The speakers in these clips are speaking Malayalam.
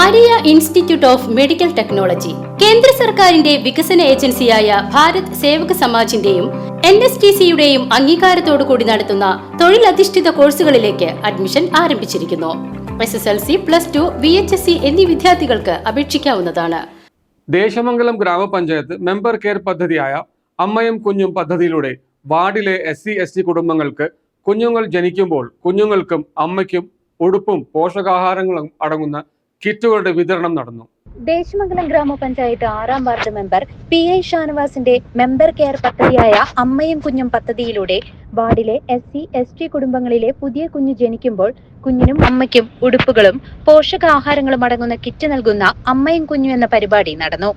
Maria institute of medical technology കേന്ദ്ര സർക്കാരിന്റെ വികസന ഏജൻസിയായ ഭാരത് സേവക് സമാജിന്റെയും NSTCയുടെയും അംഗീകാരത്തോടുകൂടി നടത്തുന്ന തൊഴിലധിഷ്ഠിത കോഴ്സുകളിലേക്ക് അഡ്മിഷൻ ആരംഭിച്ചിരിക്കുന്നു. SSLC, +2, VHSC എന്നീ വിദ്യാർത്ഥികൾക്ക് അപേക്ഷിക്കാവുന്നതാണ്. ദേശമംഗലം ഗ്രാമപഞ്ചായത്ത് മെമ്പർ കെയർ പദ്ധതിയായ അമ്മയും കുഞ്ഞും പദ്ധതിയിലൂടെ വാർഡിലെ SC/ST കുടുംബങ്ങൾക്ക് കുഞ്ഞുങ്ങൾ ജനിക്കുമ്പോൾ കുഞ്ഞുങ്ങൾക്കും അമ്മയ്ക്കും ഉടുപ്പും പോഷകാഹാരങ്ങളും അടങ്ങുന്ന കിറ്റുകളുടെ വിതരണം നടന്നു. ദേശമംഗലം ഗ്രാമപഞ്ചായത്ത് 6ാം വാർഡ് മെമ്പർ PI ഷാനവാസിന്റെ മെമ്പർ കെയർ പദ്ധതിയായ അമ്മയും കുഞ്ഞും പദ്ധതിയിലൂടെ വാർഡിലെ SC/ST കുടുംബങ്ങളിലെ പുതിയ കുഞ്ഞ് ജനിക്കുമ്പോൾ കുഞ്ഞിനും അമ്മയ്ക്കും ഉടുപ്പുകളും പോഷകാഹാരങ്ങളും അടങ്ങുന്ന കിറ്റ് നൽകുന്ന അമ്മയും കുഞ്ഞും എന്ന പരിപാടി നടന്നു.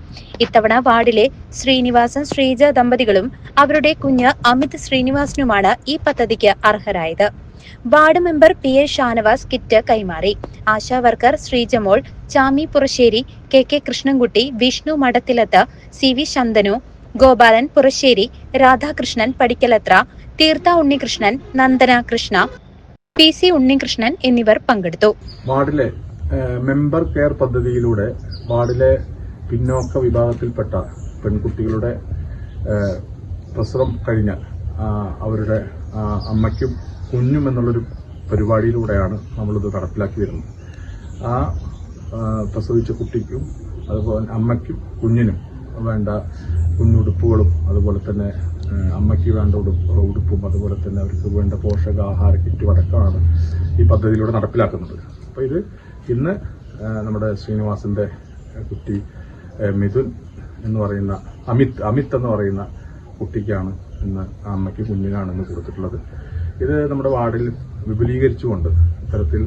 ഇത്തവണ വാർഡിലെ ശ്രീനിവാസൻ ശ്രീജ ദമ്പതികളും അവരുടെ കുഞ്ഞ് അമിത് ശ്രീനിവാസനുമാണ് ഈ പദ്ധതിക്ക് അർഹരായത്. Ward member PI Shanavas kit കൈമാറി. Asha worker Sreejamol, Chami Purasseri, KK Krishnankutty, Vishnu Madathilath, CV Santhanu, Gopalan Purasseri, Radhakrishnan Padikkalathra, Theertha Unnikrishnan, Nandana Krishna, PC Unnikrishnan എന്നിവർ പങ്കെടുത്തു. വാർഡിലെ മെമ്പർ കെയർ പദ്ധതിയിലൂടെ വാർഡിലെ പിന്നോക്ക വിഭാഗത്തിൽപ്പെട്ട പെൺകുട്ടികളുടെ പ്രസവം കഴിഞ്ഞാൽ അവരുടെ അമ്മയ്ക്കും കുഞ്ഞും എന്നുള്ളൊരു പരിപാടിയിലൂടെയാണ് നമ്മളിത് നടപ്പിലാക്കി വരുന്നത്. ആ പ്രസവിച്ച കുട്ടിക്കും അതുപോലെ അമ്മയ്ക്കും കുഞ്ഞിനും വേണ്ട കുഞ്ഞുടുപ്പുകളും അതുപോലെ തന്നെ അമ്മയ്ക്ക് വേണ്ട ഉടുപ്പും അതുപോലെ തന്നെ അവർക്ക് വേണ്ട പോഷകാഹാര കിറ്റും അടക്കമാണ് ഈ പദ്ധതിയിലൂടെ നടപ്പിലാക്കുന്നത്. അപ്പോൾ ഇത് ഇന്ന് നമ്മുടെ ശ്രീനിവാസിന്റെ കുട്ടി മിഥുൻ എന്ന് പറയുന്ന അമിത് എന്ന് പറയുന്ന കുട്ടിക്കാണ് ഇന്ന് അമ്മയ്ക്ക് കുഞ്ഞിനാണ് ഇന്ന് കൊടുത്തിട്ടുള്ളത്. ഇത് നമ്മുടെ വാർഡിൽ വിപുലീകരിച്ചുകൊണ്ട് ഇത്തരത്തിൽ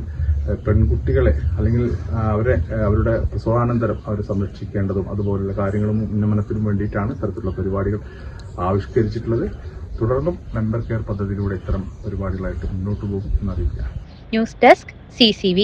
പെൺകുട്ടികളെ അല്ലെങ്കിൽ അവരുടെ പ്രസവാനന്തരം അവരെ സംരക്ഷിക്കേണ്ടതും അതുപോലുള്ള കാര്യങ്ങളും ഉന്നമനത്തിനും വേണ്ടിയിട്ടാണ് ഇത്തരത്തിലുള്ള പരിപാടികൾ ആവിഷ്കരിച്ചിട്ടുള്ളത്. തുടർന്നും മെമ്പർ കെയർ പദ്ധതിയിലൂടെ ഇത്തരം പരിപാടികളായിട്ട് മുന്നോട്ട് പോകും എന്നറിയിക്കുക. News desk CCV.